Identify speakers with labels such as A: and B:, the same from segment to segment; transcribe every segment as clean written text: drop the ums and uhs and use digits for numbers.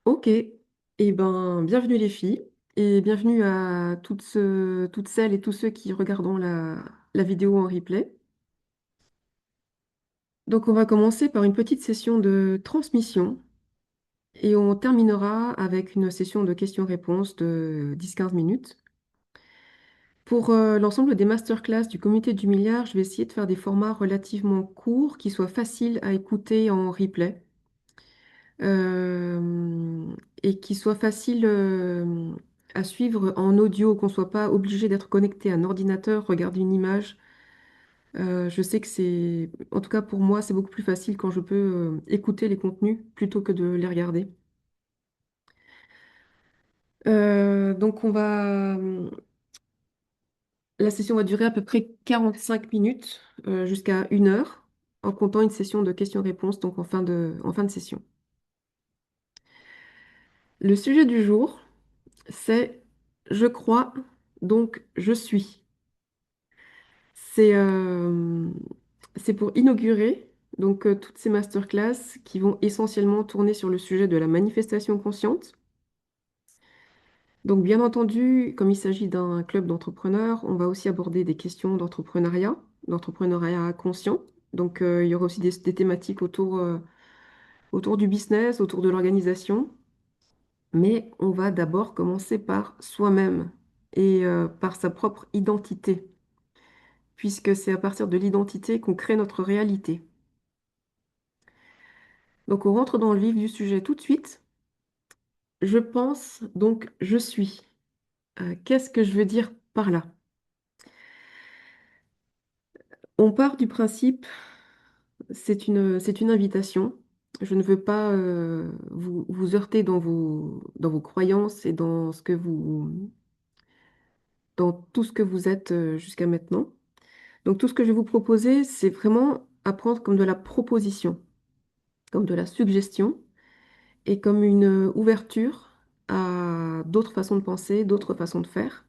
A: Ok, eh ben, bienvenue les filles et bienvenue à toutes celles et tous ceux qui regarderont la vidéo en replay. Donc on va commencer par une petite session de transmission et on terminera avec une session de questions-réponses de 10-15 minutes. Pour l'ensemble des masterclass du comité du milliard, je vais essayer de faire des formats relativement courts qui soient faciles à écouter en replay. euh, et qui soit facile à suivre en audio, qu'on ne soit pas obligé d'être connecté à un ordinateur, regarder une image. Je sais que en tout cas pour moi, c'est beaucoup plus facile quand je peux écouter les contenus plutôt que de les regarder. Donc la session va durer à peu près 45 minutes jusqu'à 1 heure, en comptant une session de questions-réponses, donc en fin de session. Le sujet du jour, c'est je crois, donc je suis. C'est c'est pour inaugurer toutes ces masterclass qui vont essentiellement tourner sur le sujet de la manifestation consciente. Donc bien entendu, comme il s'agit d'un club d'entrepreneurs, on va aussi aborder des questions d'entrepreneuriat conscient. Il y aura aussi des thématiques autour du business, autour de l'organisation. Mais on va d'abord commencer par soi-même et par sa propre identité, puisque c'est à partir de l'identité qu'on crée notre réalité. Donc on rentre dans le vif du sujet tout de suite. Je pense, donc je suis. Qu'est-ce que je veux dire par là? On part du principe, c'est une invitation. Je ne veux pas vous heurter dans vos croyances et dans tout ce que vous êtes jusqu'à maintenant. Donc tout ce que je vais vous proposer, c'est vraiment apprendre comme de la proposition, comme de la suggestion et comme une ouverture à d'autres façons de penser, d'autres façons de faire.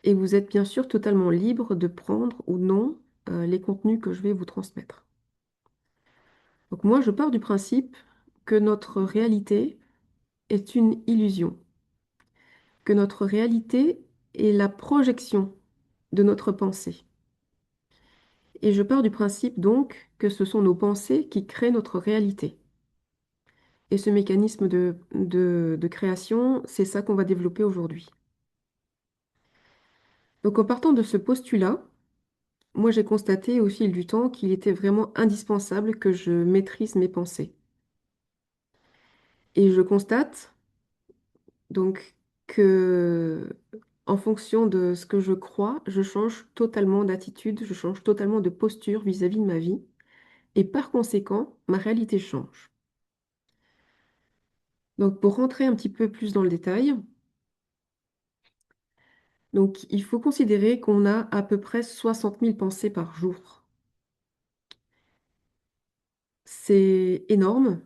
A: Et vous êtes bien sûr totalement libre de prendre ou non les contenus que je vais vous transmettre. Donc moi, je pars du principe que notre réalité est une illusion, que notre réalité est la projection de notre pensée. Et je pars du principe donc que ce sont nos pensées qui créent notre réalité. Et ce mécanisme de création, c'est ça qu'on va développer aujourd'hui. Donc en partant de ce postulat, moi j'ai constaté au fil du temps qu'il était vraiment indispensable que je maîtrise mes pensées. Et je constate donc que en fonction de ce que je crois, je change totalement d'attitude, je change totalement de posture vis-à-vis de ma vie. Et par conséquent, ma réalité change. Donc pour rentrer un petit peu plus dans le détail, donc il faut considérer qu'on a à peu près 60 000 pensées par jour. C'est énorme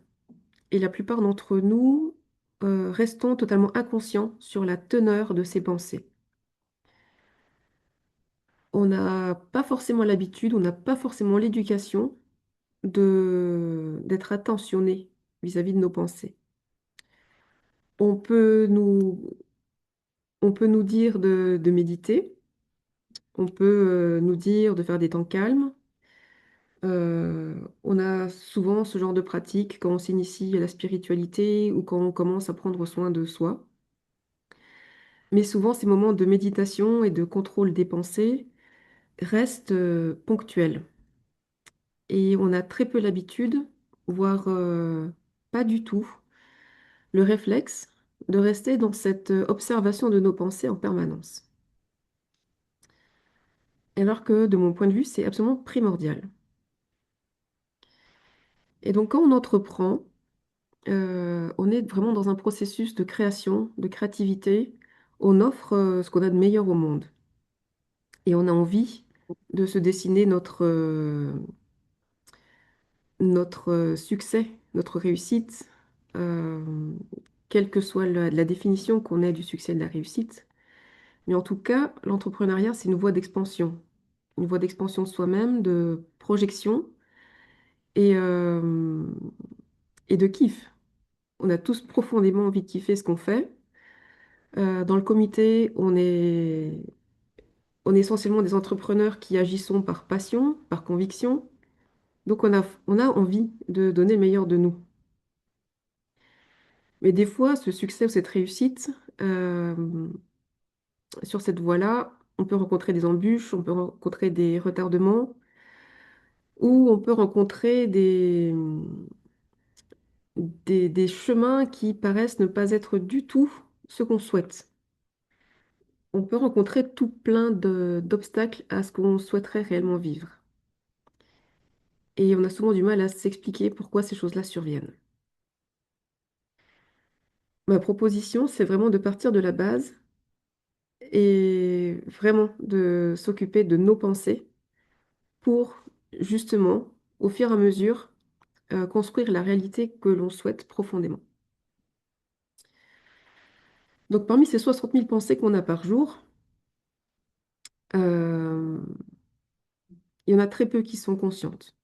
A: et la plupart d'entre nous restons totalement inconscients sur la teneur de ces pensées. On n'a pas forcément l'habitude, on n'a pas forcément l'éducation d'être attentionné vis-à-vis de nos pensées. On peut nous, on peut nous dire de méditer, on peut nous dire de faire des temps calmes. On a souvent ce genre de pratique quand on s'initie à la spiritualité ou quand on commence à prendre soin de soi. Mais souvent, ces moments de méditation et de contrôle des pensées restent ponctuels. Et on a très peu l'habitude, voire pas du tout, le réflexe de rester dans cette observation de nos pensées en permanence. Alors que, de mon point de vue, c'est absolument primordial. Et donc, quand on entreprend, on est vraiment dans un processus de création, de créativité. On offre ce qu'on a de meilleur au monde. Et on a envie de se dessiner notre succès, notre réussite, euh, quelle que soit la définition qu'on ait du succès et de la réussite. Mais en tout cas, l'entrepreneuriat, c'est une voie d'expansion de soi-même, de projection et, euh, et de kiff On a tous profondément envie de kiffer ce qu'on fait. Dans le comité, on est essentiellement des entrepreneurs qui agissons par passion, par conviction. Donc on a envie de donner le meilleur de nous. Mais des fois, ce succès ou cette réussite, euh, sur cette voie-là, on peut rencontrer des embûches, on peut rencontrer des retardements, ou on peut rencontrer des chemins qui paraissent ne pas être du tout ce qu'on souhaite. On peut rencontrer tout plein d'obstacles à ce qu'on souhaiterait réellement vivre. Et on a souvent du mal à s'expliquer pourquoi ces choses-là surviennent. Ma proposition, c'est vraiment de partir de la base et vraiment de s'occuper de nos pensées pour justement, au fur et à mesure, construire la réalité que l'on souhaite profondément. Donc parmi ces 60 000 pensées qu'on a par jour, euh, il y en a très peu qui sont conscientes.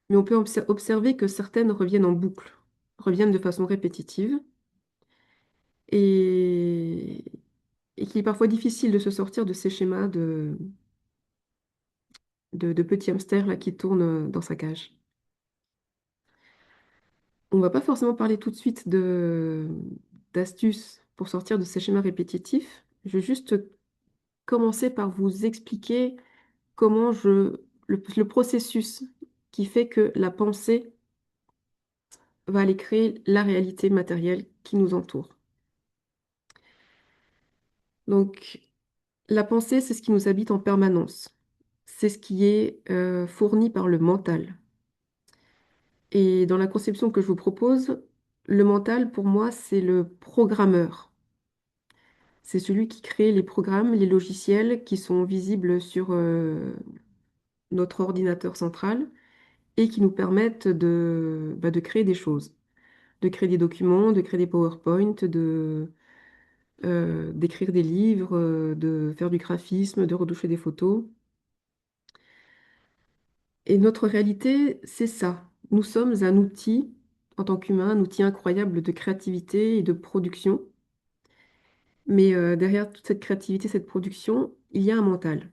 A: Mais on peut observer que certaines reviennent en boucle, reviennent de façon répétitive, et, et qu'il est parfois difficile de se sortir de ces schémas de petits hamsters là, qui tournent dans sa cage. On ne va pas forcément parler tout de suite d'astuces pour sortir de ces schémas répétitifs. Je vais juste commencer par vous expliquer comment le processus qui fait que la pensée va aller créer la réalité matérielle qui nous entoure. Donc, la pensée, c'est ce qui nous habite en permanence. C'est ce qui est fourni par le mental. Et dans la conception que je vous propose, le mental, pour moi, c'est le programmeur. C'est celui qui crée les programmes, les logiciels qui sont visibles sur notre ordinateur central et qui nous permettent de créer des choses, de créer des documents, de créer des PowerPoint, d'écrire des livres, de faire du graphisme, de retoucher des photos. Et notre réalité, c'est ça. Nous sommes un outil, en tant qu'humain, un outil incroyable de créativité et de production. Mais derrière toute cette créativité, cette production, il y a un mental.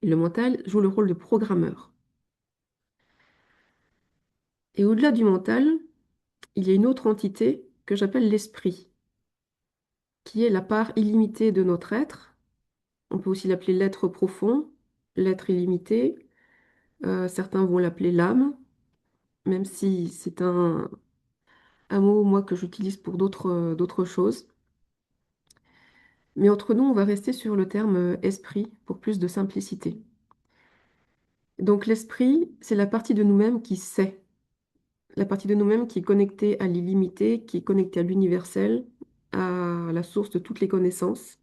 A: Et le mental joue le rôle de programmeur. Et au-delà du mental, il y a une autre entité que j'appelle l'esprit, qui est la part illimitée de notre être. On peut aussi l'appeler l'être profond, l'être illimité. Certains vont l'appeler l'âme, même si c'est un mot, moi, que j'utilise pour d'autres choses. Mais entre nous, on va rester sur le terme esprit pour plus de simplicité. Donc l'esprit, c'est la partie de nous-mêmes qui sait, la partie de nous-mêmes qui est connectée à l'illimité, qui est connectée à l'universel, à la source de toutes les connaissances,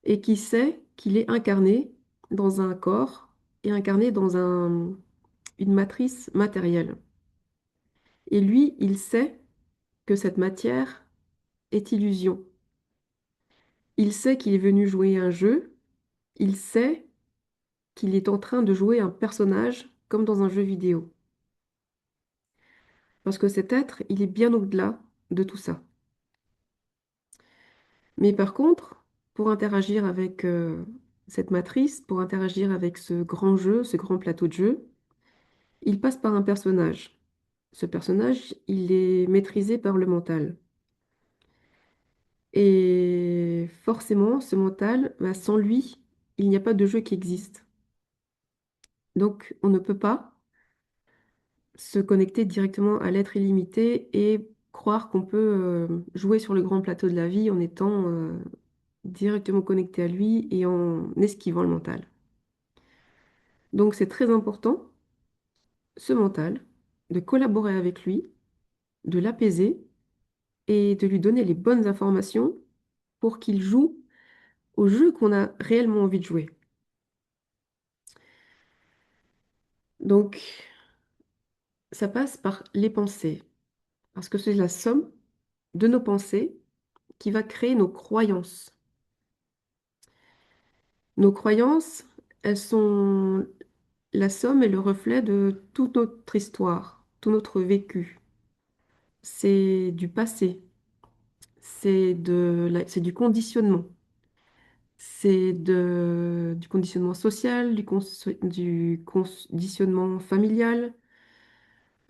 A: et qui sait qu'il est incarné dans un corps et incarné dans une matrice matérielle. Et lui, il sait que cette matière est illusion. Il sait qu'il est venu jouer un jeu, il sait qu'il est en train de jouer un personnage comme dans un jeu vidéo. Parce que cet être, il est bien au-delà de tout ça. Mais par contre, pour interagir avec cette matrice, pour interagir avec ce grand jeu, ce grand plateau de jeu, il passe par un personnage. Ce personnage, il est maîtrisé par le mental. Et forcément, ce mental, bah, sans lui, il n'y a pas de jeu qui existe. Donc, on ne peut pas se connecter directement à l'être illimité et croire qu'on peut jouer sur le grand plateau de la vie en étant directement connecté à lui et en esquivant le mental. Donc c'est très important, ce mental, de collaborer avec lui, de l'apaiser et de lui donner les bonnes informations pour qu'il joue au jeu qu'on a réellement envie de jouer. Donc ça passe par les pensées, parce que c'est la somme de nos pensées qui va créer nos croyances. Nos croyances, elles sont la somme et le reflet de toute notre histoire, tout notre vécu. c'est du passé, c'est du conditionnement. Du conditionnement social, du conditionnement familial,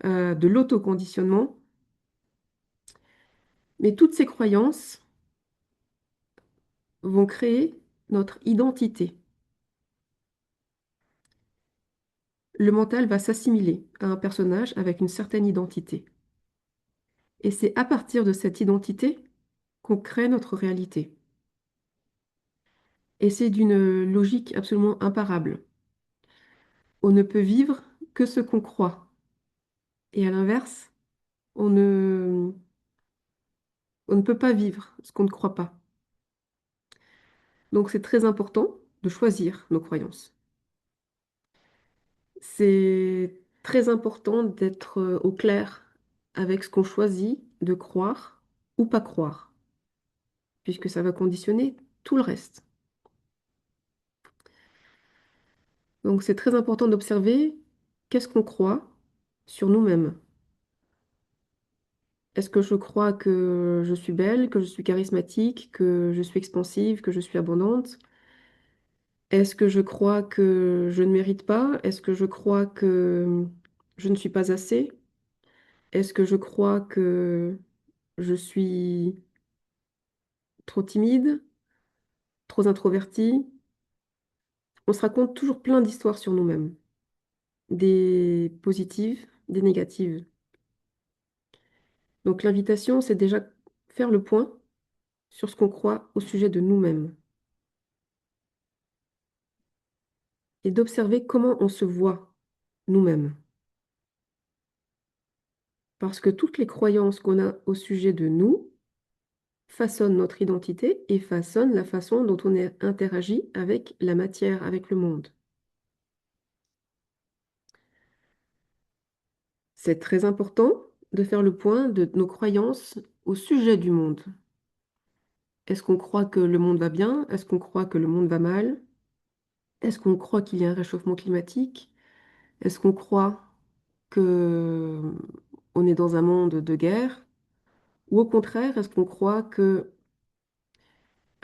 A: de l'autoconditionnement. Mais toutes ces croyances vont créer notre identité. Le mental va s'assimiler à un personnage avec une certaine identité. Et c'est à partir de cette identité qu'on crée notre réalité. Et c'est d'une logique absolument imparable. On ne peut vivre que ce qu'on croit. Et à l'inverse, on ne, on ne peut pas vivre ce qu'on ne croit pas. Donc c'est très important de choisir nos croyances. C'est très important d'être au clair avec ce qu'on choisit de croire ou pas croire, puisque ça va conditionner tout le reste. Donc c'est très important d'observer qu'est-ce qu'on croit sur nous-mêmes. Est-ce que je crois que je suis belle, que je suis charismatique, que je suis expansive, que je suis abondante? Est-ce que je crois que je ne mérite pas? Est-ce que je crois que je ne suis pas assez? Est-ce que je crois que je suis trop timide, trop introvertie? On se raconte toujours plein d'histoires sur nous-mêmes, des positives, des négatives. Donc l'invitation, c'est déjà faire le point sur ce qu'on croit au sujet de nous-mêmes et d'observer comment on se voit nous-mêmes. Parce que toutes les croyances qu'on a au sujet de nous façonnent notre identité et façonnent la façon dont on interagit avec la matière, avec le monde. C'est très important de faire le point de nos croyances au sujet du monde. Est-ce qu'on croit que le monde va bien? Est-ce qu'on croit que le monde va mal? Est-ce qu'on croit qu'il y a un réchauffement climatique? Est-ce qu'on croit que on est dans un monde de guerre? Ou au contraire, est-ce qu'on croit que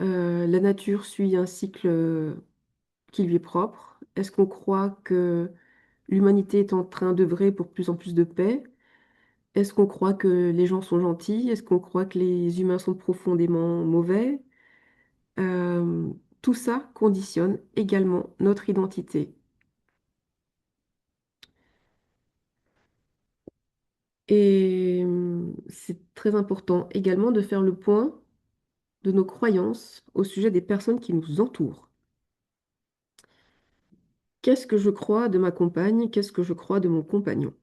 A: la nature suit un cycle qui lui est propre? Est-ce qu'on croit que l'humanité est en train d'œuvrer pour plus en plus de paix? Est-ce qu'on croit que les gens sont gentils? Est-ce qu'on croit que les humains sont profondément mauvais? Euh, Tout ça conditionne également notre identité. Et c'est très important également de faire le point de nos croyances au sujet des personnes qui nous entourent. Qu'est-ce que je crois de ma compagne? Qu'est-ce que je crois de mon compagnon?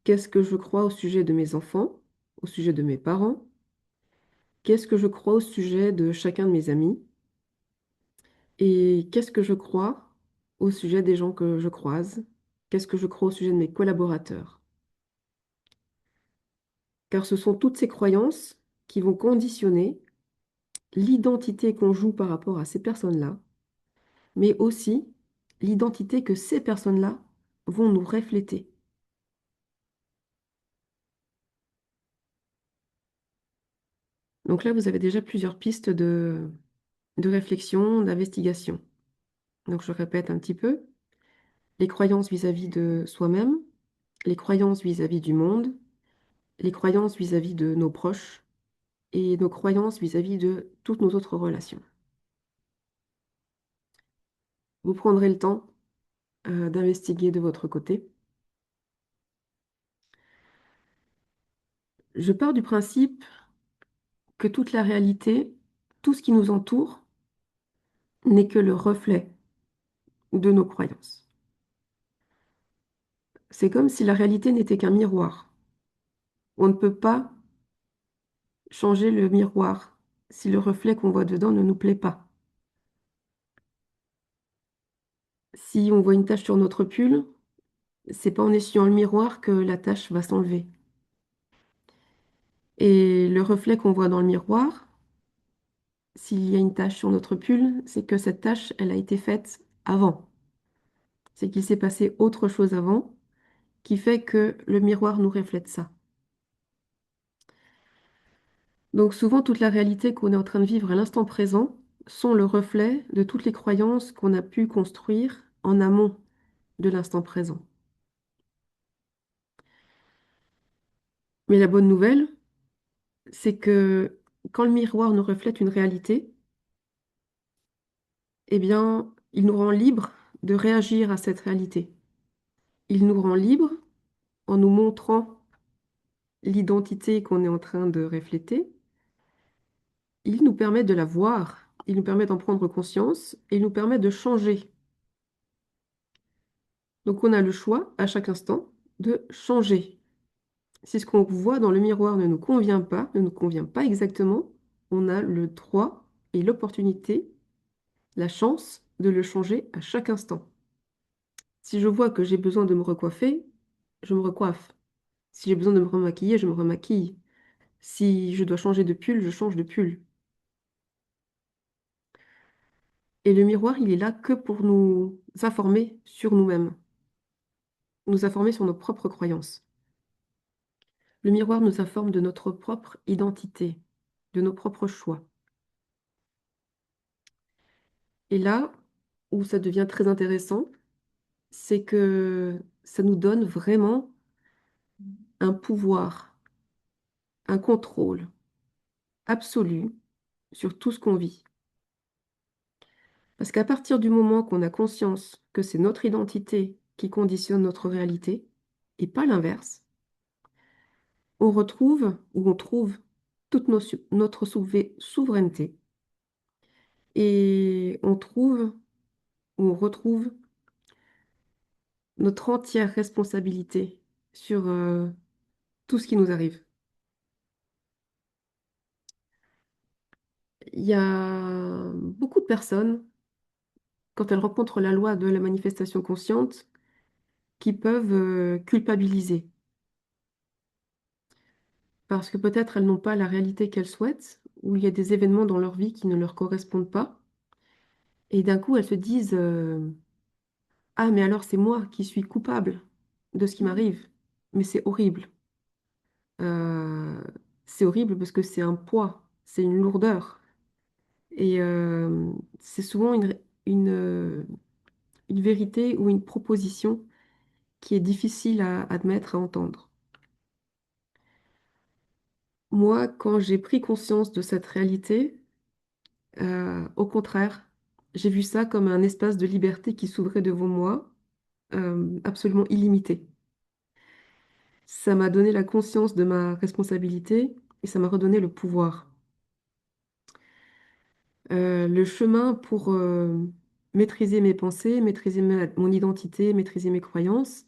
A: Qu'est-ce que je crois au sujet de mes enfants? Au sujet de mes parents? Qu'est-ce que je crois au sujet de chacun de mes amis? Et qu'est-ce que je crois au sujet des gens que je croise? Qu'est-ce que je crois au sujet de mes collaborateurs? Car ce sont toutes ces croyances qui vont conditionner l'identité qu'on joue par rapport à ces personnes-là, mais aussi l'identité que ces personnes-là vont nous refléter. Donc là, vous avez déjà plusieurs pistes de réflexion, d'investigation. Donc je répète un petit peu. Les croyances vis-à-vis de soi-même, les croyances vis-à-vis du monde, les croyances vis-à-vis de nos proches et nos croyances vis-à-vis de toutes nos autres relations. Vous prendrez le temps d'investiguer de votre côté. Je pars du principe que toute la réalité, tout ce qui nous entoure, n'est que le reflet de nos croyances. C'est comme si la réalité n'était qu'un miroir. On ne peut pas changer le miroir si le reflet qu'on voit dedans ne nous plaît pas. Si on voit une tache sur notre pull, c'est pas en essuyant le miroir que la tache va s'enlever. Et le reflet qu'on voit dans le miroir, s'il y a une tache sur notre pull, c'est que cette tache, elle a été faite avant. C'est qu'il s'est passé autre chose avant qui fait que le miroir nous reflète ça. Donc souvent, toute la réalité qu'on est en train de vivre à l'instant présent sont le reflet de toutes les croyances qu'on a pu construire en amont de l'instant présent. Mais la bonne nouvelle, c'est que quand le miroir nous reflète une réalité, eh bien, il nous rend libres de réagir à cette réalité. Il nous rend libres en nous montrant l'identité qu'on est en train de refléter. Il nous permet de la voir, il nous permet d'en prendre conscience et il nous permet de changer. Donc on a le choix à chaque instant de changer. Si ce qu'on voit dans le miroir ne nous convient pas, ne nous convient pas exactement, on a le droit et l'opportunité, la chance de le changer à chaque instant. Si je vois que j'ai besoin de me recoiffer, je me recoiffe. Si j'ai besoin de me remaquiller, je me remaquille. Si je dois changer de pull, je change de pull. Et le miroir, il est là que pour nous informer sur nous-mêmes, nous informer sur nos propres croyances. Le miroir nous informe de notre propre identité, de nos propres choix. Et là où ça devient très intéressant, c'est que ça nous donne vraiment un pouvoir, un contrôle absolu sur tout ce qu'on vit. Parce qu'à partir du moment qu'on a conscience que c'est notre identité qui conditionne notre réalité, et pas l'inverse, on retrouve ou on trouve toute notre souveraineté et on trouve ou on retrouve notre entière responsabilité sur tout ce qui nous arrive. Il y a beaucoup de personnes, quand elles rencontrent la loi de la manifestation consciente, qui peuvent culpabiliser parce que peut-être elles n'ont pas la réalité qu'elles souhaitent, ou il y a des événements dans leur vie qui ne leur correspondent pas, et d'un coup elles se disent ah, mais alors c'est moi qui suis coupable de ce qui m'arrive. Mais c'est horrible. Euh, c'est horrible parce que c'est un poids, c'est une lourdeur. Et c'est souvent une vérité ou une proposition qui est difficile à admettre, à entendre. Moi, quand j'ai pris conscience de cette réalité, au contraire, j'ai vu ça comme un espace de liberté qui s'ouvrait devant moi, absolument illimité. Ça m'a donné la conscience de ma responsabilité et ça m'a redonné le pouvoir. Le chemin pour maîtriser mes pensées, maîtriser mon identité, maîtriser mes croyances,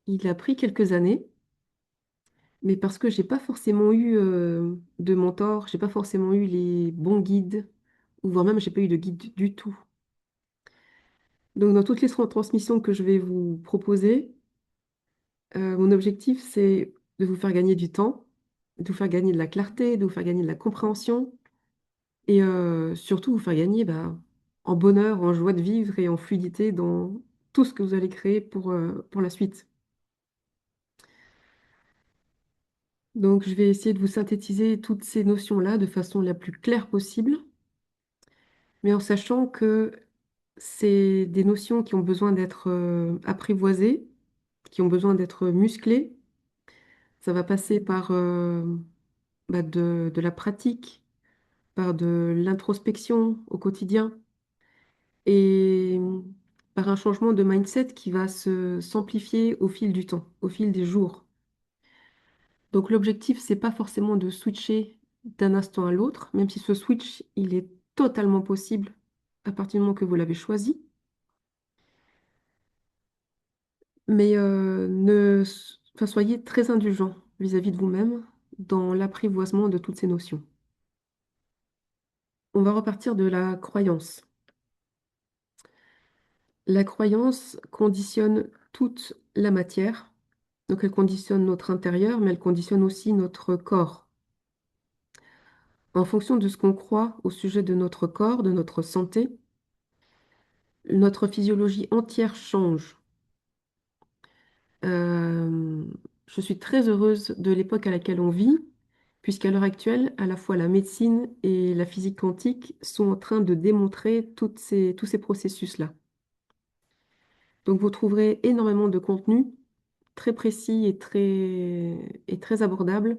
A: il a pris quelques années, mais parce que j'ai pas forcément eu de mentor, j'ai pas forcément eu les bons guides, ou voire même j'ai pas eu de guide du tout. Donc dans toutes les transmissions que je vais vous proposer, mon objectif c'est de vous faire gagner du temps, de vous faire gagner de la clarté, de vous faire gagner de la compréhension, et surtout vous faire gagner bah, en bonheur, en joie de vivre et en fluidité dans tout ce que vous allez créer pour la suite. Donc je vais essayer de vous synthétiser toutes ces notions-là de façon la plus claire possible, mais en sachant que c'est des notions qui ont besoin d'être apprivoisées, qui ont besoin d'être musclées. Ça va passer par bah, de la pratique, par de l'introspection au quotidien et par un changement de mindset qui va s'amplifier au fil du temps, au fil des jours. Donc l'objectif, c'est pas forcément de switcher d'un instant à l'autre, même si ce switch, il est totalement possible à partir du moment que vous l'avez choisi. Mais enfin, soyez très indulgent vis-à-vis de vous-même dans l'apprivoisement de toutes ces notions. On va repartir de la croyance. La croyance conditionne toute la matière, donc elle conditionne notre intérieur, mais elle conditionne aussi notre corps. En fonction de ce qu'on croit au sujet de notre corps, de notre santé, notre physiologie entière change. Euh, je suis très heureuse de l'époque à laquelle on vit, puisqu'à l'heure actuelle, à la fois la médecine et la physique quantique sont en train de démontrer tous ces processus-là. Donc vous trouverez énormément de contenu très précis et très abordable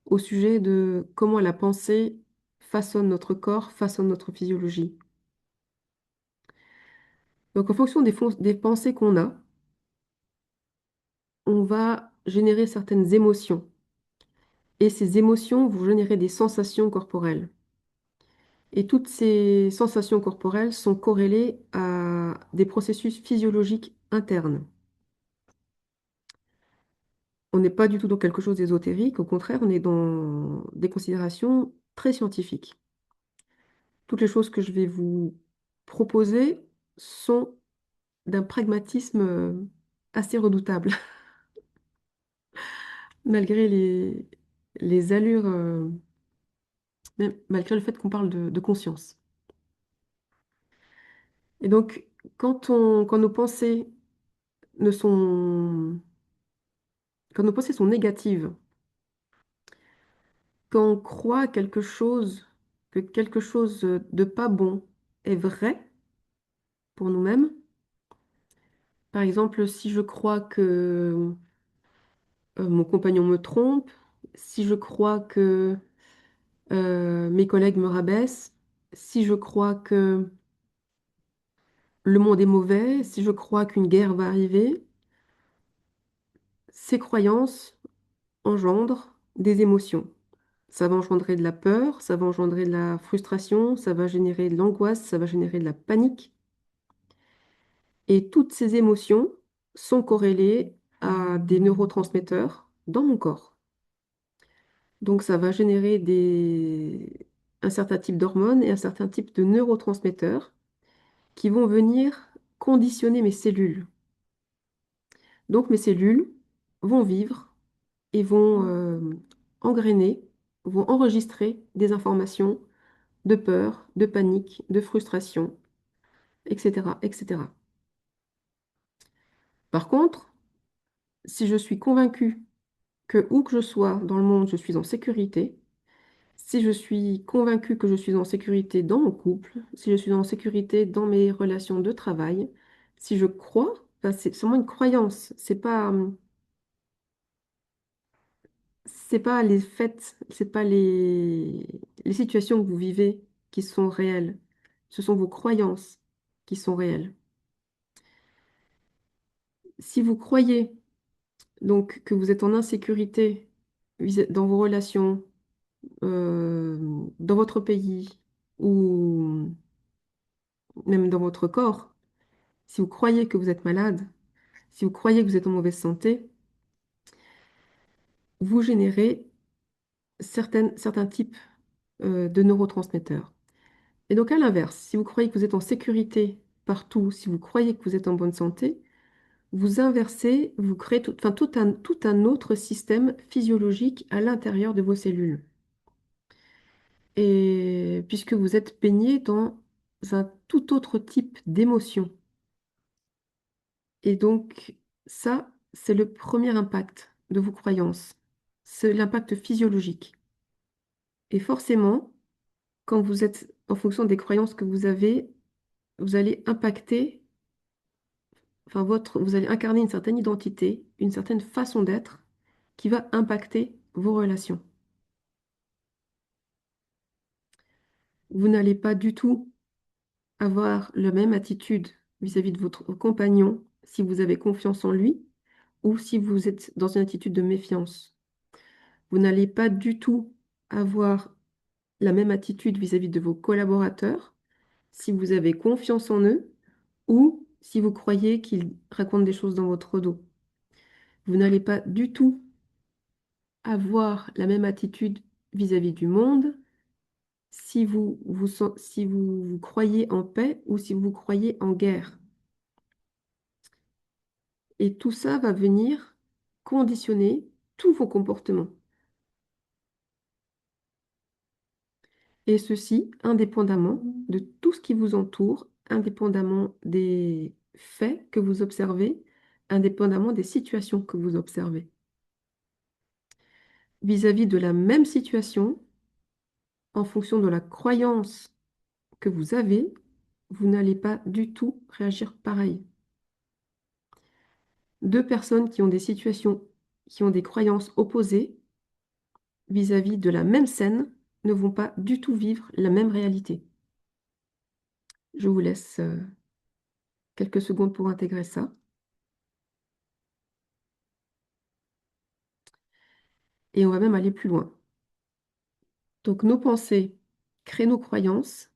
A: au sujet de comment la pensée façonne notre corps, façonne notre physiologie. Donc en fonction des pensées qu'on a, on va générer certaines émotions. Et ces émotions vont générer des sensations corporelles. Et toutes ces sensations corporelles sont corrélées à des processus physiologiques internes. On n'est pas du tout dans quelque chose d'ésotérique, au contraire, on est dans des considérations très scientifiques. Toutes les choses que je vais vous proposer sont d'un pragmatisme assez redoutable, malgré les allures, malgré le fait qu'on parle de conscience. Et donc, quand nos pensées ne sont, quand nos pensées sont négatives, quand on croit que quelque chose de pas bon est vrai pour nous-mêmes, par exemple, si je crois que mon compagnon me trompe, si je crois que mes collègues me rabaissent, si je crois que le monde est mauvais, si je crois qu'une guerre va arriver, ces croyances engendrent des émotions. Ça va engendrer de la peur, ça va engendrer de la frustration, ça va générer de l'angoisse, ça va générer de la panique. Et toutes ces émotions sont corrélées à des neurotransmetteurs dans mon corps. Donc ça va générer un certain type d'hormones et un certain type de neurotransmetteurs qui vont venir conditionner mes cellules. Donc mes cellules vont vivre et vont engrainer, vont enregistrer des informations de peur, de panique, de frustration, etc., etc. Par contre, si je suis convaincue que où que je sois dans le monde, je suis en sécurité, si je suis convaincue que je suis en sécurité dans mon couple, si je suis en sécurité dans mes relations de travail, si je crois, enfin, c'est seulement une croyance, c'est pas les faits, c'est pas les situations que vous vivez qui sont réelles, ce sont vos croyances qui sont réelles. Si vous croyez donc que vous êtes en insécurité dans vos relations, euh, dans votre pays ou même dans votre corps, si vous croyez que vous êtes malade, si vous croyez que vous êtes en mauvaise santé, vous générez certains types de neurotransmetteurs. Et donc à l'inverse, si vous croyez que vous êtes en sécurité partout, si vous croyez que vous êtes en bonne santé, vous inversez, vous créez enfin, tout un autre système physiologique à l'intérieur de vos cellules. Et puisque vous êtes baigné dans un tout autre type d'émotion. Et donc, ça, c'est le premier impact de vos croyances. C'est l'impact physiologique. Et forcément, quand vous êtes en fonction des croyances que vous avez, vous allez impacter, enfin, vous allez incarner une certaine identité, une certaine façon d'être qui va impacter vos relations. Vous n'allez pas du tout avoir la même attitude vis-à-vis de votre compagnon si vous avez confiance en lui ou si vous êtes dans une attitude de méfiance. Vous n'allez pas du tout avoir la même attitude vis-à-vis de vos collaborateurs si vous avez confiance en eux ou si vous croyez qu'ils racontent des choses dans votre dos. Vous n'allez pas du tout avoir la même attitude vis-à-vis du monde si vous croyez en paix ou si vous croyez en guerre. Et tout ça va venir conditionner tous vos comportements. Et ceci indépendamment de tout ce qui vous entoure, indépendamment des faits que vous observez, indépendamment des situations que vous observez. vis-à-vis de la même situation, en fonction de la croyance que vous avez, vous n'allez pas du tout réagir pareil. Deux personnes qui ont des situations, qui ont des croyances opposées vis-à-vis de la même scène ne vont pas du tout vivre la même réalité. Je vous laisse quelques secondes pour intégrer ça. Et on va même aller plus loin. Donc nos pensées créent nos croyances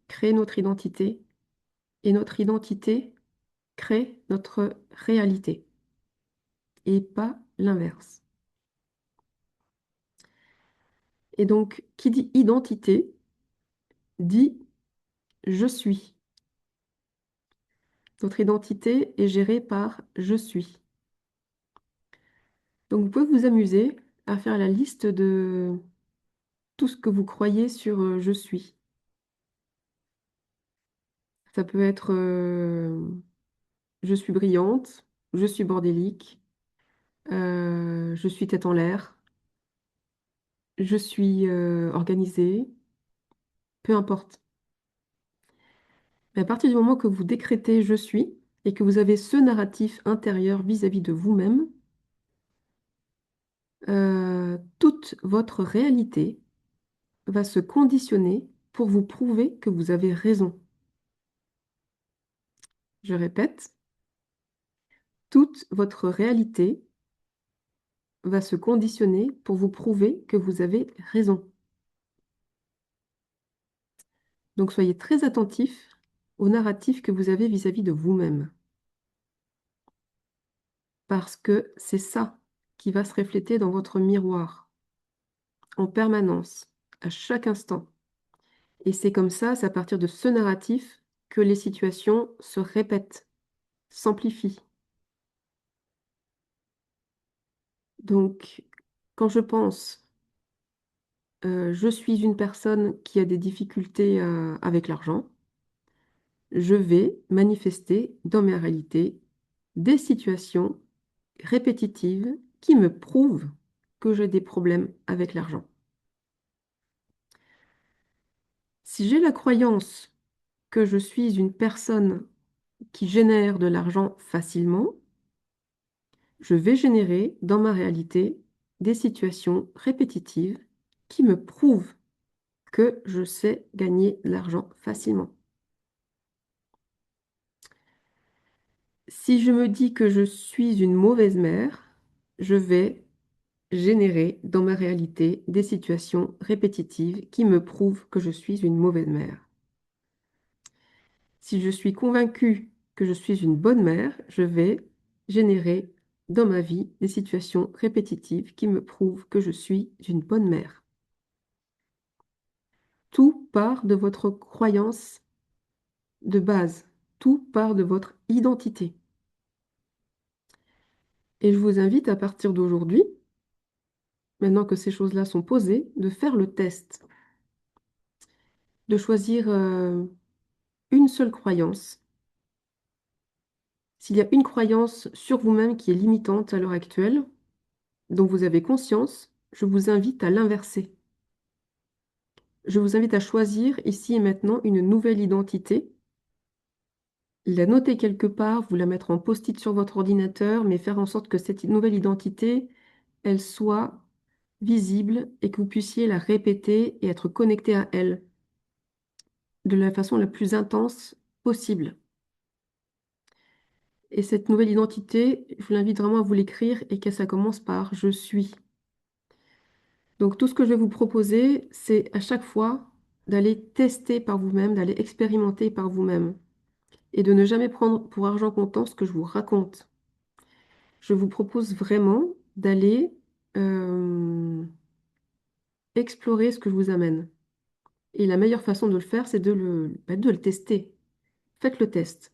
A: créent notre identité, et notre identité crée notre réalité, et pas l'inverse. Et donc, qui dit identité, dit je suis. Notre identité est gérée par je suis. Donc, vous pouvez vous amuser à faire la liste de tout ce que vous croyez sur je suis. Ça peut être je suis brillante, je suis bordélique, je suis tête en l'air, je suis organisée, peu importe. Mais à partir du moment que vous décrétez je suis et que vous avez ce narratif intérieur vis-à-vis de vous-même, toute votre réalité va se conditionner pour vous prouver que vous avez raison. Je répète, toute votre réalité va se conditionner pour vous prouver que vous avez raison. Donc soyez très attentifs au narratif que vous avez vis-à-vis de vous-même. Parce que c'est ça qui va se refléter dans votre miroir en permanence, à chaque instant. Et c'est comme ça, c'est à partir de ce narratif que les situations se répètent, s'amplifient. Donc, quand je pense, je suis une personne qui a des difficultés avec l'argent, je vais manifester dans ma réalité des situations répétitives qui me prouvent que j'ai des problèmes avec l'argent. Si j'ai la croyance que je suis une personne qui génère de l'argent facilement, je vais générer dans ma réalité des situations répétitives qui me prouvent que je sais gagner de l'argent facilement. Si je me dis que je suis une mauvaise mère, je vais générer dans ma réalité des situations répétitives qui me prouvent que je suis une mauvaise mère. Si je suis convaincue que je suis une bonne mère, je vais générer dans ma vie des situations répétitives qui me prouvent que je suis une bonne mère. Tout part de votre croyance de base. Tout part de votre identité. Et je vous invite à partir d'aujourd'hui, maintenant que ces choses-là sont posées, de faire le test, de choisir une seule croyance. S'il y a une croyance sur vous-même qui est limitante à l'heure actuelle, dont vous avez conscience, je vous invite à l'inverser. Je vous invite à choisir ici et maintenant une nouvelle identité, la noter quelque part, vous la mettre en post-it sur votre ordinateur, mais faire en sorte que cette nouvelle identité, elle soit visible et que vous puissiez la répéter et être connecté à elle de la façon la plus intense possible. Et cette nouvelle identité, je vous invite vraiment à vous l'écrire et que ça commence par je suis. Donc tout ce que je vais vous proposer, c'est à chaque fois d'aller tester par vous-même, d'aller expérimenter par vous-même et de ne jamais prendre pour argent comptant ce que je vous raconte. Je vous propose vraiment d'aller explorer ce que je vous amène. Et la meilleure façon de le faire, c'est de le tester. Faites le test.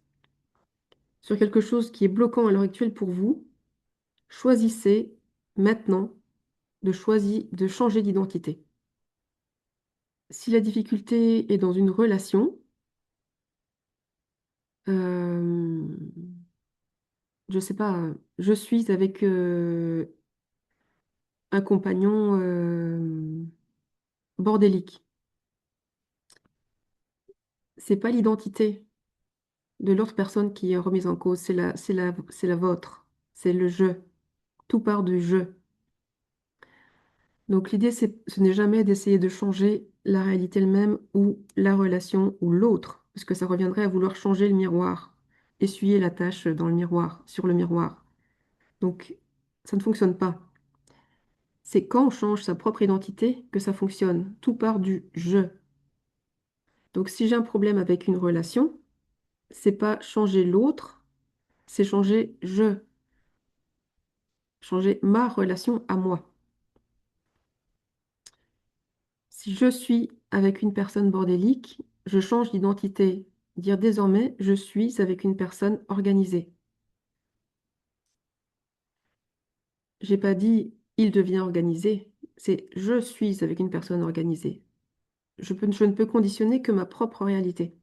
A: Sur quelque chose qui est bloquant à l'heure actuelle pour vous, choisissez maintenant de changer d'identité. Si la difficulté est dans une relation, euh, je sais pas, je suis avec un compagnon bordélique. C'est pas l'identité de l'autre personne qui est remise en cause, c'est la vôtre, c'est le je. Tout part du je. Donc l'idée, ce n'est jamais d'essayer de changer la réalité elle-même ou la relation ou l'autre, parce que ça reviendrait à vouloir changer le miroir, essuyer la tâche dans le miroir, sur le miroir. Donc ça ne fonctionne pas. C'est quand on change sa propre identité que ça fonctionne. Tout part du je. Donc si j'ai un problème avec une relation, c'est pas changer l'autre, c'est changer ma relation à moi. Si je suis avec une personne bordélique, je change d'identité. Dire désormais, je suis avec une personne organisée. J'ai pas dit il devient organisé, c'est je suis avec une personne organisée. Je ne peux conditionner que ma propre réalité.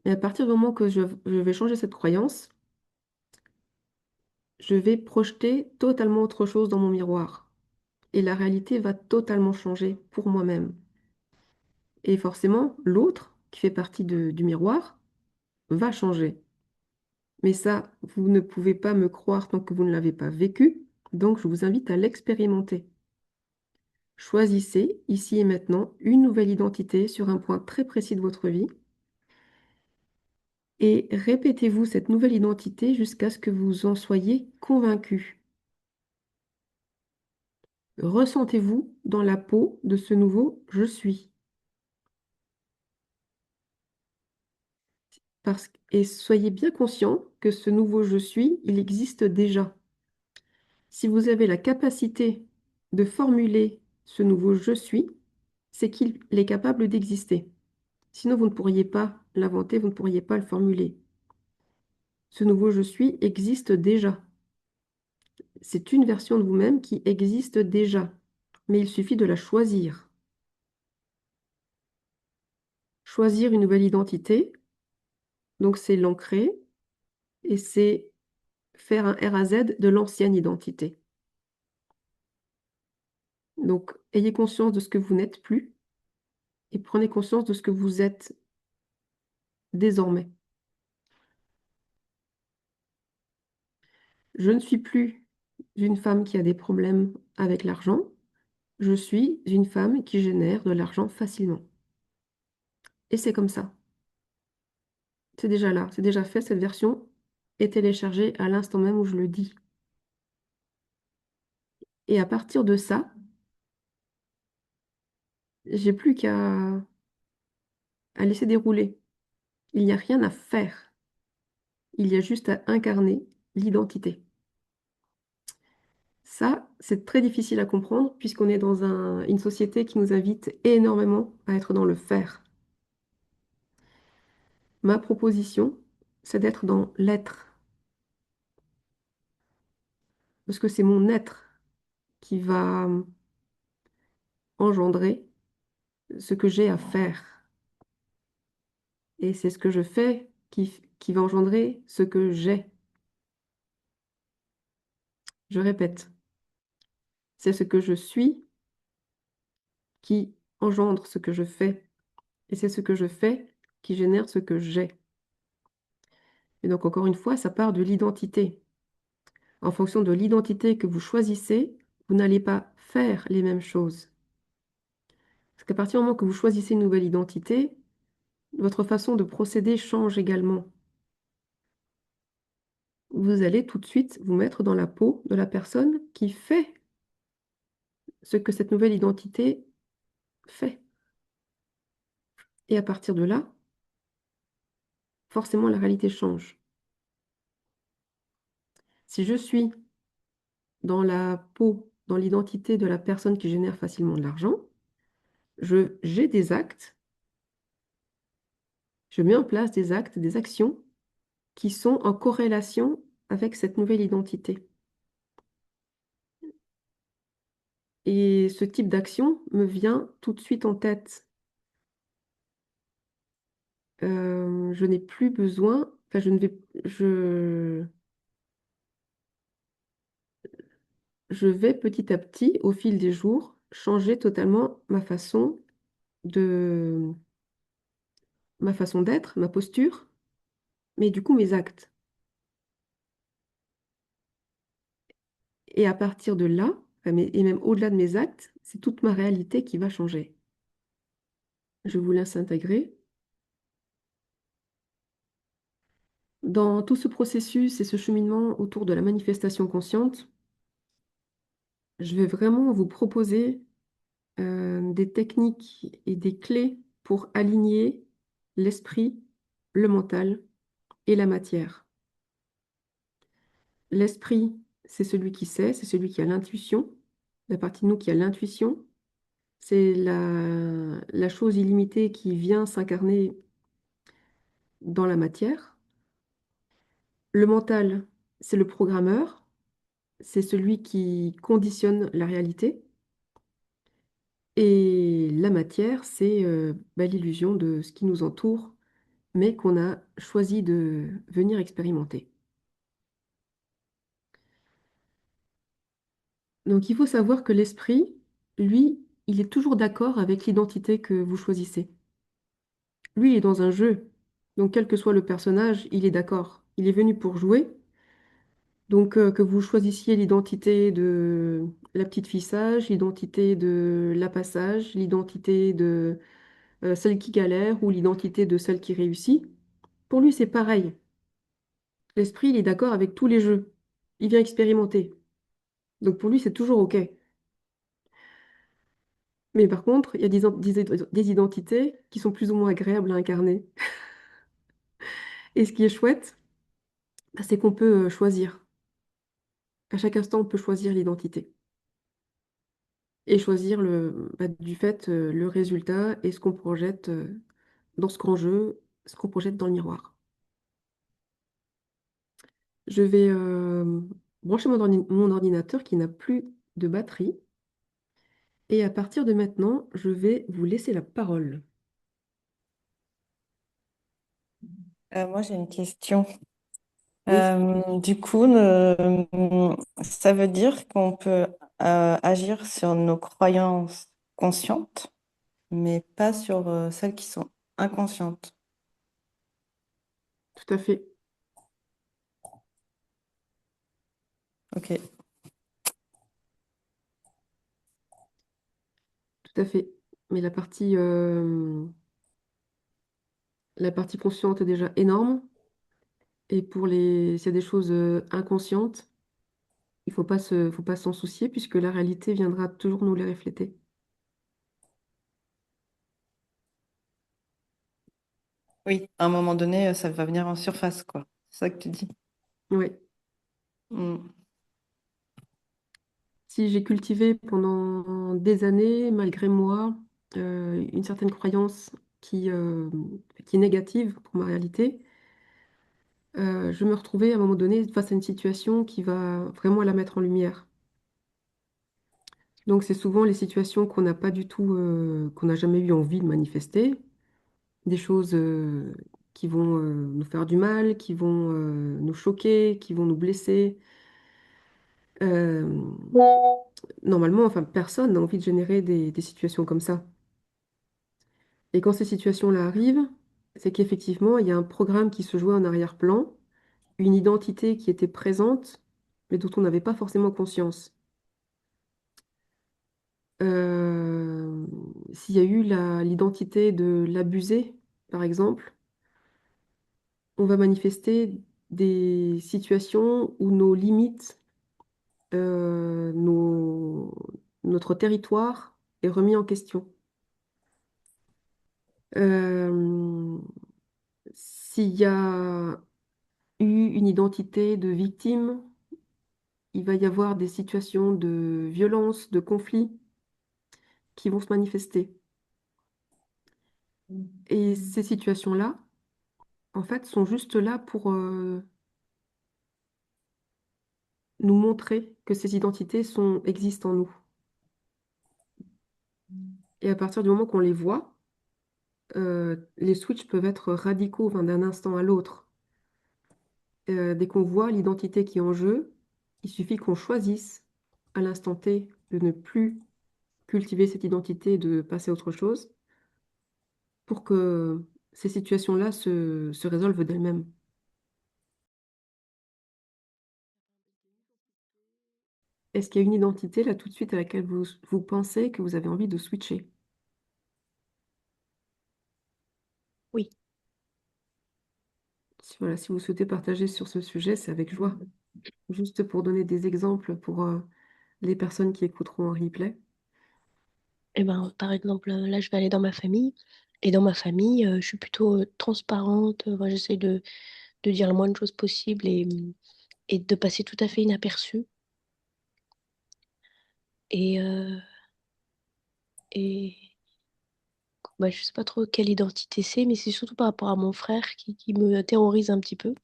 A: Et à partir du moment que je vais changer cette croyance, je vais projeter totalement autre chose dans mon miroir. Et la réalité va totalement changer pour moi-même. Et forcément, l'autre, qui fait partie du miroir, va changer. Mais ça, vous ne pouvez pas me croire tant que vous ne l'avez pas vécu, donc je vous invite à l'expérimenter. Choisissez, ici et maintenant, une nouvelle identité sur un point très précis de votre vie et répétez-vous cette nouvelle identité jusqu'à ce que vous en soyez convaincu. Ressentez-vous dans la peau de ce nouveau je suis. Et soyez bien conscient que ce nouveau je suis, il existe déjà. Si vous avez la capacité de formuler ce nouveau je suis, c'est qu'il est capable d'exister. Sinon, vous ne pourriez pas l'inventer, vous ne pourriez pas le formuler. Ce nouveau je suis existe déjà. C'est une version de vous-même qui existe déjà, mais il suffit de la choisir. Choisir une nouvelle identité, donc c'est l'ancrer et c'est faire un R à Z de l'ancienne identité. Donc, ayez conscience de ce que vous n'êtes plus et prenez conscience de ce que vous êtes désormais. Je ne suis plus une femme qui a des problèmes avec l'argent. Je suis une femme qui génère de l'argent facilement. Et c'est comme ça. C'est déjà là, c'est déjà fait. Cette version est téléchargée à l'instant même où je le dis. Et à partir de ça, j'ai plus qu'à laisser dérouler. Il n'y a rien à faire. Il y a juste à incarner l'identité. Ça, c'est très difficile à comprendre puisqu'on est dans une société qui nous invite énormément à être dans le faire. Ma proposition, c'est d'être dans l'être. Parce que c'est mon être qui va engendrer ce que j'ai à faire. Et c'est ce que je fais qui va engendrer ce que j'ai. Je répète, c'est ce que je suis qui engendre ce que je fais. Et c'est ce que je fais qui génère ce que j'ai. Et donc, encore une fois, ça part de l'identité. En fonction de l'identité que vous choisissez, vous n'allez pas faire les mêmes choses. Parce qu'à partir du moment que vous choisissez une nouvelle identité, votre façon de procéder change également. Vous allez tout de suite vous mettre dans la peau de la personne qui fait ce que cette nouvelle identité fait. Et à partir de là, forcément, la réalité change. Si je suis dans la peau, dans l'identité de la personne qui génère facilement de l'argent, j'ai des actes, je mets en place des actes, des actions qui sont en corrélation avec cette nouvelle identité. Et ce type d'action me vient tout de suite en tête. Je n'ai plus besoin, enfin je ne vais, je vais petit à petit, au fil des jours, changer totalement de, ma façon d'être, ma posture, mais du coup mes actes. Et à partir de là, et même au-delà de mes actes, c'est toute ma réalité qui va changer. Je vous laisse intégrer. Dans tout ce processus et ce cheminement autour de la manifestation consciente, je vais vraiment vous proposer des techniques et des clés pour aligner l'esprit, le mental et la matière. L'esprit, c'est celui qui sait, c'est celui qui a l'intuition, la partie de nous qui a l'intuition, c'est la chose illimitée qui vient s'incarner dans la matière. Le mental, c'est le programmeur, c'est celui qui conditionne la réalité. Et la matière, c'est l'illusion de ce qui nous entoure, mais qu'on a choisi de venir expérimenter. Donc il faut savoir que l'esprit, lui, il est toujours d'accord avec l'identité que vous choisissez. Lui, il est dans un jeu. Donc quel que soit le personnage, il est d'accord. Il est venu pour jouer. Donc que vous choisissiez l'identité de la petite fille sage, l'identité de la passage, l'identité de celle qui galère ou l'identité de celle qui réussit, pour lui, c'est pareil. L'esprit, il est d'accord avec tous les jeux. Il vient expérimenter. Donc pour lui, c'est toujours OK. Mais par contre, il y a des identités qui sont plus ou moins agréables à incarner. Et ce qui est chouette, bah, c'est qu'on peut choisir. À chaque instant, on peut choisir l'identité. Et choisir du fait le résultat et ce qu'on projette dans ce grand jeu, ce qu'on projette dans le miroir. Je vais brancher mon ordinateur qui n'a plus de batterie. Et à partir de maintenant, je vais vous laisser la parole.
B: Moi, j'ai une question.
A: Oui,
B: Du coup, ça veut dire qu'on peut agir sur nos croyances conscientes, mais pas sur celles qui sont inconscientes.
A: tout à fait,
B: Ok.
A: tout à fait. Mais la partie consciente est déjà énorme. Et s'il y a des choses inconscientes, faut pas s'en soucier puisque la réalité viendra toujours nous les refléter.
B: Oui, à un moment donné, ça va venir en surface, quoi. C'est ça que tu dis.
A: Oui.
B: Mm.
A: Si j'ai cultivé pendant des années, malgré moi, une certaine croyance qui est négative pour ma réalité, je me retrouvais à un moment donné face à une situation qui va vraiment la mettre en lumière. Donc c'est souvent les situations qu'on n'a pas du tout, qu'on n'a jamais eu envie de manifester, des choses qui vont nous faire du mal, qui vont nous choquer, qui vont nous blesser. Euh, Normalement, enfin, personne n'a envie de générer des situations comme ça. Et quand ces situations-là arrivent, c'est qu'effectivement, il y a un programme qui se jouait en arrière-plan, une identité qui était présente, mais dont on n'avait pas forcément conscience. Euh, S'il y a eu l'identité de l'abusé, par exemple, on va manifester des situations où nos limites, euh, nos- notre territoire est remis en question. Euh, S'il y a eu une identité de victime, il va y avoir des situations de violence, de conflit qui vont se manifester. Et ces situations-là, en fait, sont juste là pour nous montrer que ces identités existent en nous. Et à partir du moment qu'on les voit, les switches peuvent être radicaux, enfin, d'un instant à l'autre. Dès qu'on voit l'identité qui est en jeu, il suffit qu'on choisisse à l'instant T de ne plus cultiver cette identité, de passer à autre chose, pour que ces situations-là se résolvent d'elles-mêmes. Est-ce qu'il y a une identité là tout de suite à laquelle vous pensez que vous avez envie de switcher?
C: Oui.
A: Voilà, si vous souhaitez partager sur ce sujet, c'est avec joie. Juste pour donner des exemples pour les personnes qui écouteront en replay.
C: Et ben, par exemple, là, je vais aller dans ma famille. Et dans ma famille, je suis plutôt transparente. Moi, j'essaie de dire le moins de choses possible et de passer tout à fait inaperçue. Et, et bah, je sais pas trop quelle identité c'est, mais c'est surtout par rapport à mon frère qui me terrorise un petit peu.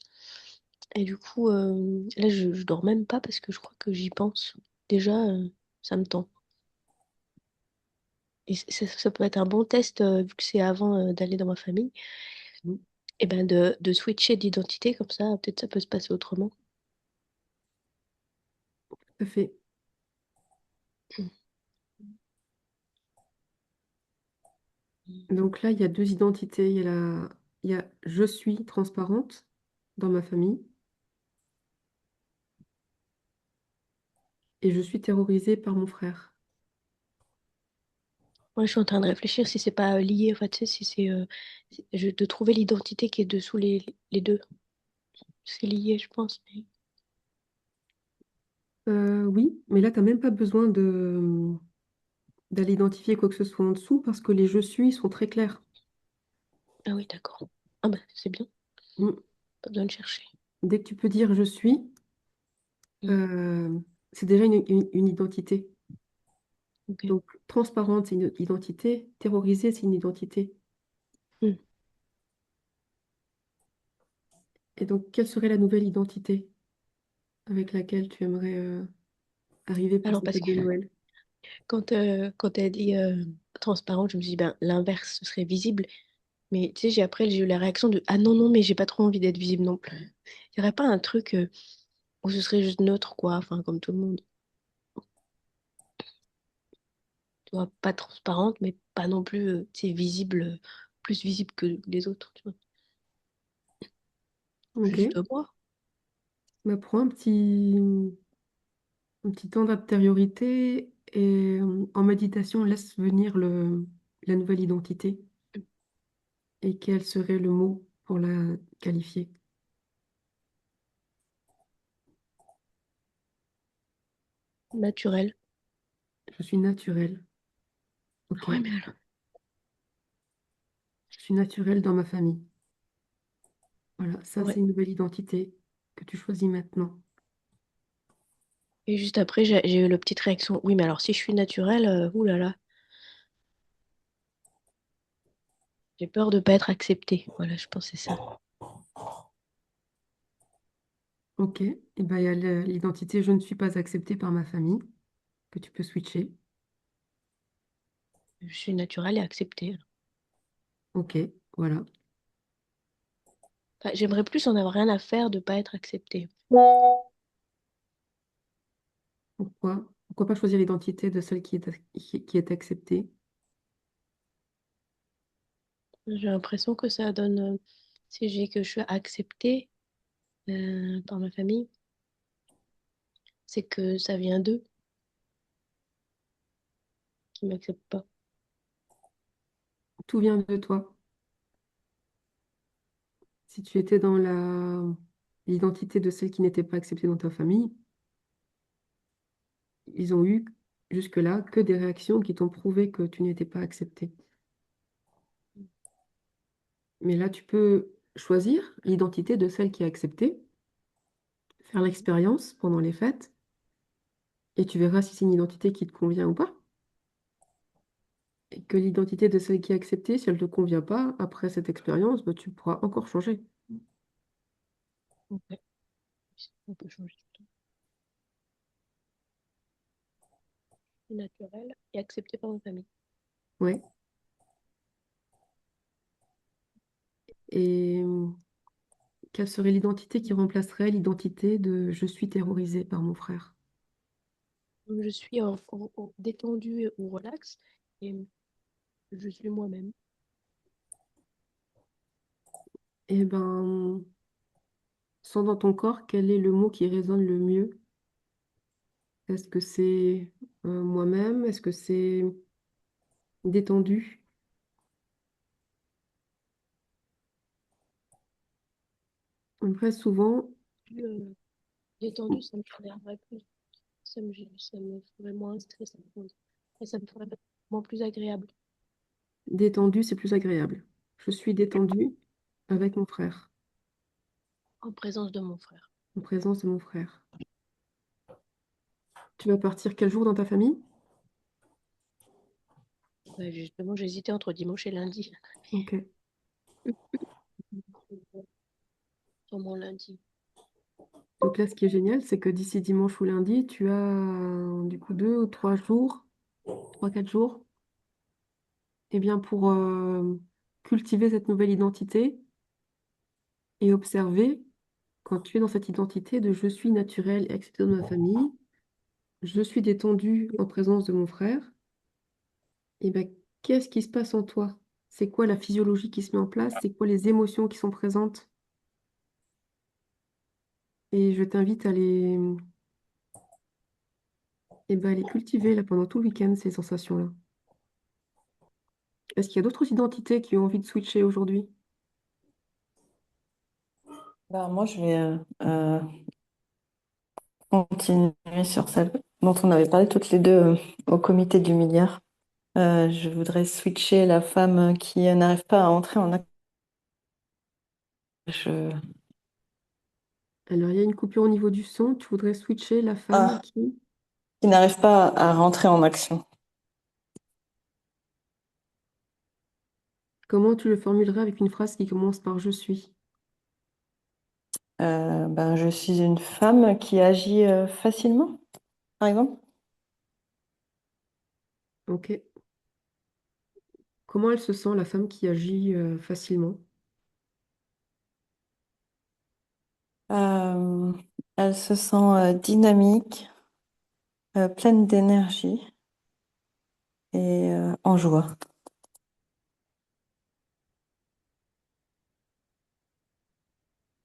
C: Et du coup, là, je dors même pas parce que je crois que j'y pense. Déjà, ça me tend. Et ça peut être un bon test, vu que c'est avant d'aller dans ma famille,
A: Mm,
C: et ben de switcher d'identité comme ça, peut-être ça peut se passer autrement.
A: tout à fait. Donc là, il y a deux identités. Il y a je suis transparente dans ma famille et je suis terrorisée par mon frère.
C: Moi, je suis en train de réfléchir si c'est pas lié, enfin, tu sais, si c'est de trouver l'identité qui est dessous les deux. C'est lié, je pense.
A: Oui, mais là, tu n'as même pas besoin d'aller identifier quoi que ce soit en dessous parce que les je suis sont très clairs.
C: Ah oui, d'accord. Ah bah, c'est bien,
A: Mm.
C: pas besoin de chercher.
A: Dès que tu peux dire je suis,
C: Mm,
A: euh, c'est déjà une identité.
C: ok.
A: Donc, transparente, c'est une identité. Terrorisée, c'est une identité.
C: Mm.
A: Et donc, quelle serait la nouvelle identité avec laquelle tu aimerais arriver pour
C: Alors,
A: cette
C: parce
A: fête
C: que
A: de Noël?
C: quand elle dit transparent, je me suis dit, ben, l'inverse, ce serait visible. Mais tu sais, j'ai eu la réaction de, ah non, non, mais j'ai pas trop envie d'être visible non plus. Il n'y aurait pas un truc où ce serait juste neutre, quoi, enfin, comme tout le monde. Tu vois, pas transparente, mais pas non plus, tu sais, visible, plus visible que les autres, tu vois.
A: Ok.
C: Juste moi.
A: Bah, prends un petit temps d'intériorité et en méditation, laisse venir la nouvelle identité. Et quel serait le mot pour la qualifier?
C: Naturel.
A: Je suis naturelle. Ok.
C: Ouais, mais alors.
A: Je suis naturelle dans ma famille. Voilà, ça c'est
C: Ouais.
A: une nouvelle identité que tu choisis maintenant.
C: Et juste après, j'ai eu la petite réaction. Oui, mais alors si je suis naturelle, oulala, j'ai peur de pas être acceptée. Voilà, je pensais ça.
A: Ok. Et ben il y a l'identité je ne suis pas acceptée par ma famille que tu peux switcher.
C: Je suis naturelle et acceptée.
A: Ok. Voilà.
C: Enfin, j'aimerais plus en avoir rien à faire de pas être acceptée.
A: Pourquoi pas choisir l'identité de celle qui est acceptée?
C: J'ai l'impression que ça donne, si j'ai que je suis acceptée par ma famille, c'est que ça vient d'eux qui m'acceptent pas.
A: Tout vient de toi. Si tu étais dans l'identité de celle qui n'était pas acceptée dans ta famille, ils ont eu jusque-là que des réactions qui t'ont prouvé que tu n'étais pas acceptée. Mais là, tu peux choisir l'identité de celle qui est acceptée, faire l'expérience pendant les fêtes, et tu verras si c'est une identité qui te convient ou pas. Et que l'identité de celle qui est acceptée, si elle ne te convient pas, après cette expérience, bah, tu pourras encore changer.
C: Ok, on peut changer tout le temps. Je suis naturelle et acceptée par ma famille.
A: Ouais. Et quelle serait l'identité qui remplacerait l'identité de je suis terrorisée par mon frère?
C: je suis détendue ou relax et je suis moi-même.
A: Eh ben, sens dans ton corps quel est le mot qui résonne le mieux. Est-ce que c'est moi-même? Est-ce que c'est détendu? Après, souvent,
C: Plus détendue, ça me ferait plus. Ça me ferait moins stressant. Et ça me ferait vraiment plus agréable
A: détendu, c'est plus agréable. Je suis détendue avec mon frère,
C: en présence de mon frère.
A: en présence de mon frère. Tu vas partir quel jour dans ta famille?
C: Ouais, justement, j'hésitais entre dimanche et lundi.
A: Ok.
C: Sûrement lundi.
A: Donc là, ce qui est génial, c'est que d'ici dimanche ou lundi, tu as du coup 2 ou 3 jours, 3, 4 jours, eh bien pour cultiver cette nouvelle identité et observer quand tu es dans cette identité de je suis naturel et accepté de ma famille, je suis détendu en présence de mon frère, et ben qu'est-ce qui se passe en toi? C'est quoi la physiologie qui se met en place? C'est quoi les émotions qui sont présentes? Et je t'invite à à les cultiver là, pendant tout le week-end, ces sensations-là. Est-ce qu'il y a d'autres identités qui ont envie de switcher aujourd'hui?
B: Ben, moi, je vais continuer sur celle dont on avait parlé toutes les deux au comité du milliard. Je voudrais switcher la femme qui n'arrive pas à entrer en action. Je...
A: Alors, il y a une coupure au niveau du son. Tu voudrais switcher la femme
B: Ah,
A: qui...
B: qui n'arrive pas à rentrer en action.
A: Comment tu le formulerais avec une phrase qui commence par je suis?
B: Ben, je suis une femme qui agit facilement, par exemple.
A: Ok. Comment elle se sent, la femme qui agit facilement?
B: Euh, Elle se sent dynamique, pleine d'énergie et en joie.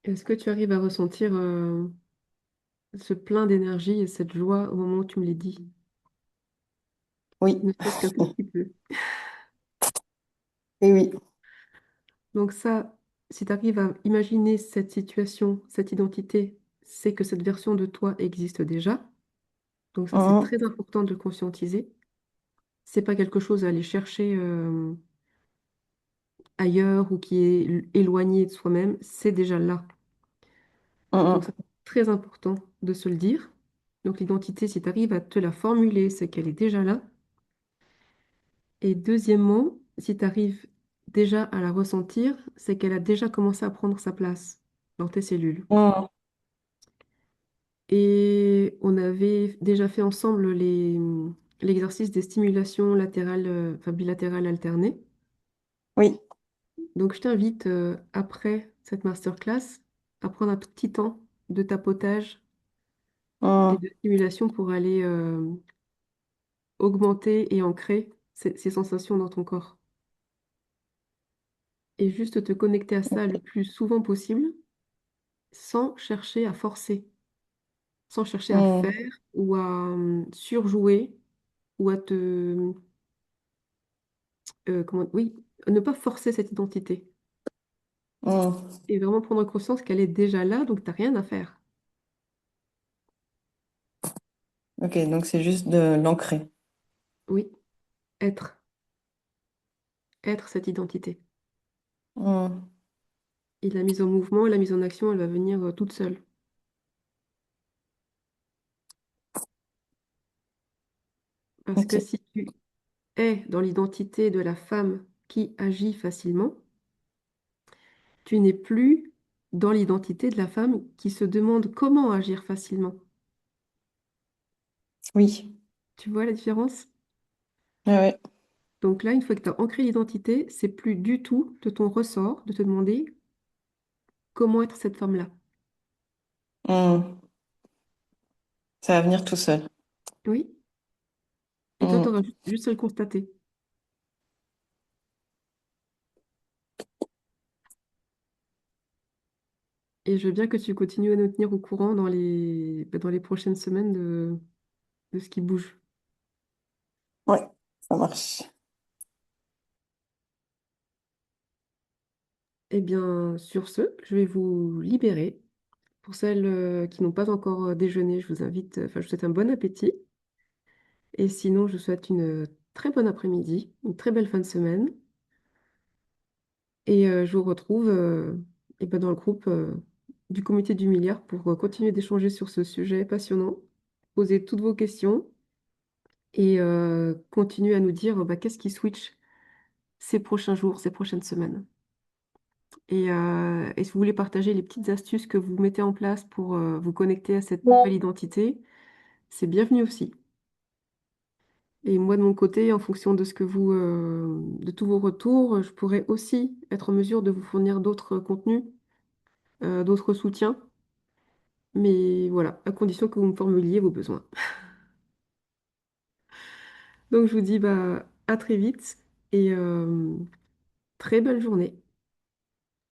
A: Est-ce que tu arrives à ressentir ce plein d'énergie et cette joie au moment où tu me l'as dit?
B: Oui,
A: Ne serait-ce qu'un tout petit peu.
B: et oui.
A: Donc ça, si tu arrives à imaginer cette situation, cette identité, c'est que cette version de toi existe déjà. Donc ça, c'est
B: Mhm,
A: très important de le conscientiser. C'est pas quelque chose à aller chercher ailleurs ou qui est éloigné de soi-même, c'est déjà là. Donc ça,
B: mhm,
A: c'est très important de se le dire. Donc l'identité, si tu arrives à te la formuler, c'est qu'elle est déjà là. Et deuxièmement, si tu arrives déjà à la ressentir, c'est qu'elle a déjà commencé à prendre sa place dans tes cellules.
B: mhm.
A: Et on avait déjà fait ensemble l'exercice des stimulations latérales, enfin bilatérales alternées.
B: Oui.
A: Donc je t'invite, après cette masterclass, à prendre un tout petit temps de tapotage et
B: Mhm,
A: de stimulation pour aller augmenter et ancrer ces sensations dans ton corps. Et juste te connecter à ça le plus souvent possible sans chercher à forcer, sans chercher à
B: mhm,
A: faire ou à surjouer ou à te... oui, ne pas forcer cette identité.
B: mhm.
A: Et vraiment prendre conscience qu'elle est déjà là, donc tu n'as rien à faire.
B: Ok, donc c'est juste de l'ancrer.
A: Oui, être, être cette identité.
B: Mhm.
A: Et la mise en mouvement, la mise en action, elle va venir toute seule. Parce que
B: Ok.
A: si tu es dans l'identité de la femme qui agit facilement, tu n'es plus dans l'identité de la femme qui se demande comment agir facilement.
B: Oui.
A: Tu vois la différence?
B: Ouais, ouais.
A: Donc là, une fois que tu as ancré l'identité, c'est plus du tout de ton ressort de te demander comment être cette femme-là.
B: Mhm. Ça va venir tout seul.
A: Oui, Et toi, tu
B: Mm.
A: auras juste à le constater. Et je veux bien que tu continues à nous tenir au courant dans les prochaines semaines de ce qui bouge.
B: Ouais, ça marche.
A: Eh bien, sur ce, je vais vous libérer. Pour celles qui n'ont pas encore déjeuné, je vous invite, enfin, je vous souhaite un bon appétit. Et sinon, je vous souhaite une très bonne après-midi, une très belle fin de semaine. Et je vous retrouve eh ben, dans le groupe du comité du milliard pour continuer d'échanger sur ce sujet passionnant, poser toutes vos questions et continuer à nous dire bah, qu'est-ce qui switch ces prochains jours, ces prochaines semaines. Et si vous voulez partager les petites astuces que vous mettez en place pour vous connecter à cette nouvelle identité, c'est bienvenu aussi. Et moi, de mon côté, en fonction de de tous vos retours, je pourrais aussi être en mesure de vous fournir d'autres contenus, d'autres soutiens. Mais voilà, à condition que vous me formuliez vos besoins. Donc, je vous dis bah, à très vite et très belle journée.